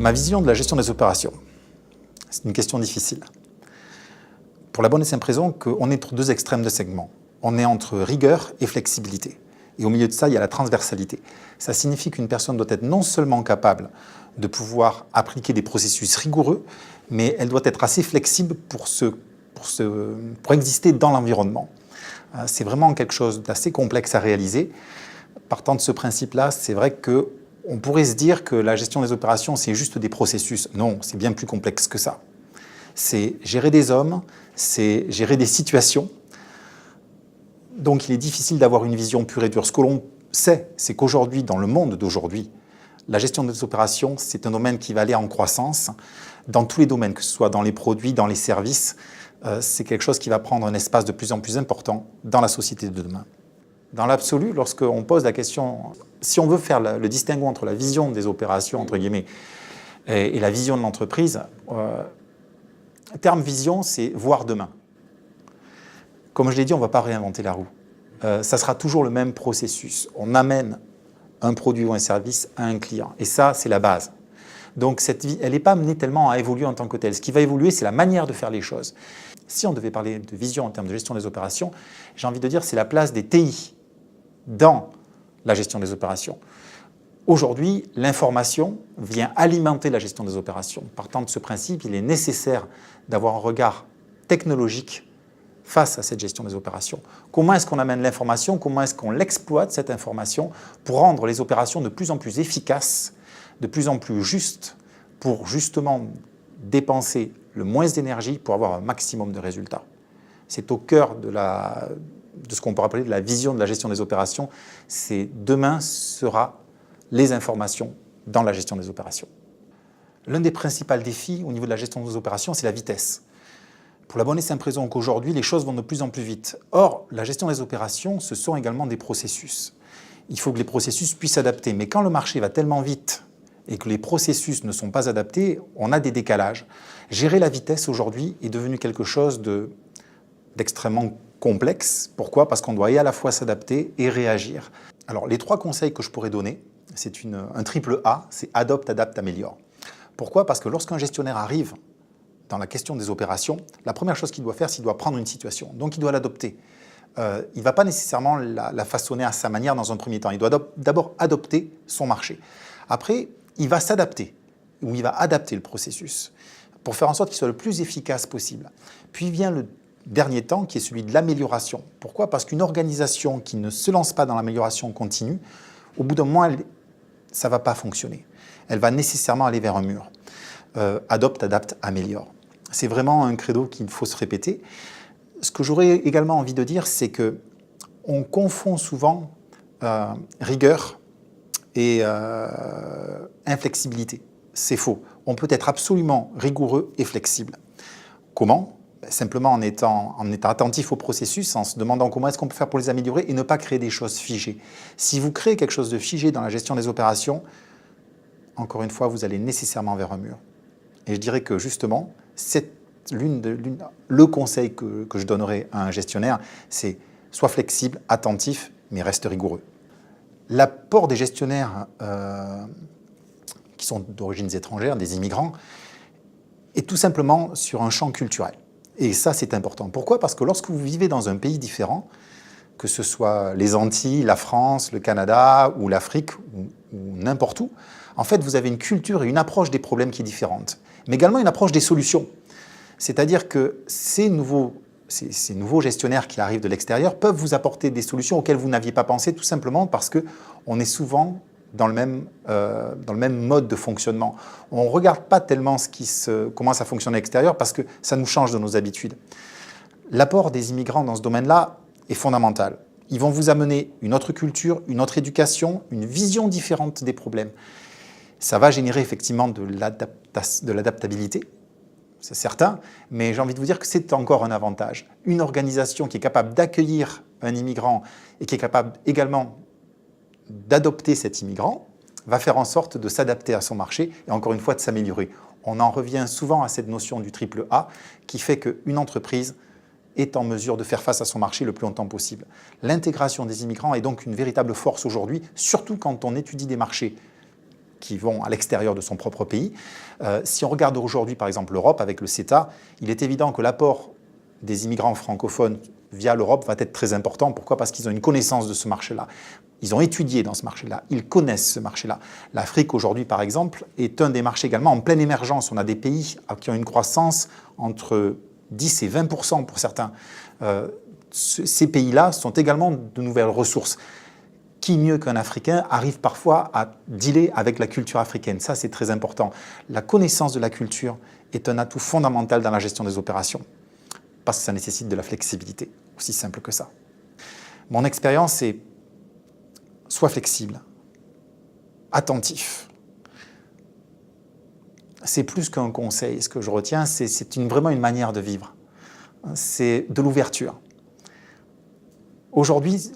Ma vision de la gestion des opérations, c'est une question difficile. Pour la bonne et simple raison qu'on est entre deux extrêmes de segments. On est entre rigueur et flexibilité. Et au milieu de ça, il y a la transversalité. Ça signifie qu'une personne doit être non seulement capable de pouvoir appliquer des processus rigoureux, mais elle doit être assez flexible pour exister dans l'environnement. C'est vraiment quelque chose d'assez complexe à réaliser. Partant de ce principe-là, c'est vrai qu'on pourrait se dire que la gestion des opérations, c'est juste des processus. Non, c'est bien plus complexe que ça. C'est gérer des hommes, c'est gérer des situations. Donc il est difficile d'avoir une vision pure et dure. Ce que l'on sait, c'est qu'aujourd'hui, dans le monde d'aujourd'hui, la gestion des opérations, c'est un domaine qui va aller en croissance dans tous les domaines, que ce soit dans les produits, dans les services. C'est quelque chose qui va prendre un espace de plus en plus important dans la société de demain. Dans l'absolu, lorsqu'on pose la question, si on veut faire le distinguo entre la vision des opérations, entre guillemets, et la vision de l'entreprise, le terme vision, c'est voir demain. Comme je l'ai dit, on ne va pas réinventer la roue. Ça sera toujours le même processus. On amène un produit ou un service à un client. Et ça, c'est la base. Donc, cette vie, elle n'est pas amenée tellement à évoluer en tant que telle. Ce qui va évoluer, c'est la manière de faire les choses. Si on devait parler de vision en termes de gestion des opérations, j'ai envie de dire c'est la place des TI dans la gestion des opérations. Aujourd'hui, l'information vient alimenter la gestion des opérations. Partant de ce principe, il est nécessaire d'avoir un regard technologique face à cette gestion des opérations. Comment est-ce qu'on amène l'information? Comment est-ce qu'on l'exploite, cette information, pour rendre les opérations de plus en plus efficaces, de plus en plus justes, pour justement dépenser le moins d'énergie pour avoir un maximum de résultats. C'est au cœur de ce qu'on peut appeler de la vision de la gestion des opérations. C'est demain sera les informations dans la gestion des opérations. L'un des principaux défis au niveau de la gestion des opérations, c'est la vitesse. Pour la bonne et simple raison qu'aujourd'hui, les choses vont de plus en plus vite. Or, la gestion des opérations, ce sont également des processus. Il faut que les processus puissent s'adapter. Mais quand le marché va tellement vite et que les processus ne sont pas adaptés, on a des décalages. Gérer la vitesse aujourd'hui est devenu quelque chose d'extrêmement complexe. Pourquoi? Parce qu'on doit à la fois s'adapter et réagir. Alors, les 3 conseils que je pourrais donner, c'est un triple A, c'est adopte, adapte, améliore. Pourquoi? Parce que lorsqu'un gestionnaire arrive dans la question des opérations, la première chose qu'il doit faire, c'est qu'il doit prendre une situation. Donc, il doit l'adopter. Il ne va pas nécessairement la façonner à sa manière dans un premier temps. Il doit d'abord adopter son marché. Après, il va s'adapter, ou il va adapter le processus pour faire en sorte qu'il soit le plus efficace possible. Puis vient le dernier temps qui est celui de l'amélioration. Pourquoi? Parce qu'une organisation qui ne se lance pas dans l'amélioration continue, au bout d'un moment, ça ne va pas fonctionner. Elle va nécessairement aller vers un mur. Adopte, adapte, améliore. C'est vraiment un credo qu'il faut se répéter. Ce que j'aurais également envie de dire, c'est qu'on confond souvent rigueur et inflexibilité. C'est faux. On peut être absolument rigoureux et flexible. Comment? Simplement en étant attentif au processus, en se demandant comment est-ce qu'on peut faire pour les améliorer et ne pas créer des choses figées. Si vous créez quelque chose de figé dans la gestion des opérations, encore une fois, vous allez nécessairement vers un mur. Et je dirais que justement, le conseil que je donnerais à un gestionnaire, c'est sois flexible, attentif, mais reste rigoureux. L'apport des gestionnaires qui sont d'origines étrangères, des immigrants, est tout simplement sur un champ culturel. Et ça, c'est important. Pourquoi? Parce que lorsque vous vivez dans un pays différent, que ce soit les Antilles, la France, le Canada ou l'Afrique ou n'importe où, en fait, vous avez une culture et une approche des problèmes qui est différente, mais également une approche des solutions. C'est-à-dire que ces nouveaux gestionnaires qui arrivent de l'extérieur peuvent vous apporter des solutions auxquelles vous n'aviez pas pensé, tout simplement parce qu'on est souvent dans le même mode de fonctionnement. On ne regarde pas tellement comment ça fonctionne à l'extérieur parce que ça nous change de nos habitudes. L'apport des immigrants dans ce domaine-là est fondamental. Ils vont vous amener une autre culture, une autre éducation, une vision différente des problèmes. Ça va générer effectivement de l'adaptabilité, c'est certain, mais j'ai envie de vous dire que c'est encore un avantage. Une organisation qui est capable d'accueillir un immigrant et qui est capable également d'adopter cet immigrant va faire en sorte de s'adapter à son marché et encore une fois de s'améliorer. On en revient souvent à cette notion du triple A qui fait qu'une entreprise est en mesure de faire face à son marché le plus longtemps possible. L'intégration des immigrants est donc une véritable force aujourd'hui, surtout quand on étudie des marchés qui vont à l'extérieur de son propre pays. Si on regarde aujourd'hui, par exemple, l'Europe avec le CETA, il est évident que l'apport des immigrants francophones via l'Europe va être très important. Pourquoi? Parce qu'ils ont une connaissance de ce marché-là. Ils ont étudié dans ce marché-là, ils connaissent ce marché-là. L'Afrique aujourd'hui, par exemple, est un des marchés également en pleine émergence. On a des pays qui ont une croissance entre 10 et 20% pour certains. Ces pays-là sont également de nouvelles ressources. Qui mieux qu'un Africain arrive parfois à dealer avec la culture africaine? Ça, c'est très important. La connaissance de la culture est un atout fondamental dans la gestion des opérations, parce que ça nécessite de la flexibilité, aussi simple que ça. Mon expérience est sois flexible, attentif. C'est plus qu'un conseil. Ce que je retiens, c'est vraiment une manière de vivre. C'est de l'ouverture. Aujourd'hui,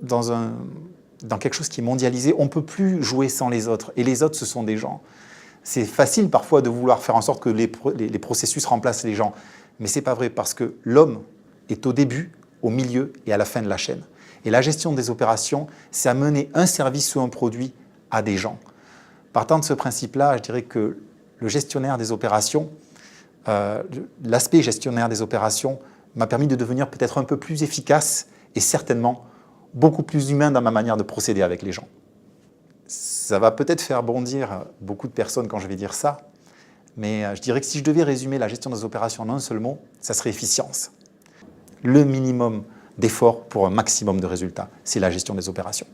dans quelque chose qui est mondialisé, on ne peut plus jouer sans les autres. Et les autres, ce sont des gens. C'est facile parfois de vouloir faire en sorte que les processus remplacent les gens. Mais ce n'est pas vrai, parce que l'homme est au début, au milieu et à la fin de la chaîne. Et la gestion des opérations, c'est amener un service ou un produit à des gens. Partant de ce principe-là, je dirais que le gestionnaire des opérations, l'aspect gestionnaire des opérations m'a permis de devenir peut-être un peu plus efficace et certainement beaucoup plus humain dans ma manière de procéder avec les gens. Ça va peut-être faire bondir beaucoup de personnes quand je vais dire ça, mais je dirais que si je devais résumer la gestion des opérations en un seul mot, ça serait efficience. Le minimum d'efforts pour un maximum de résultats, c'est la gestion des opérations.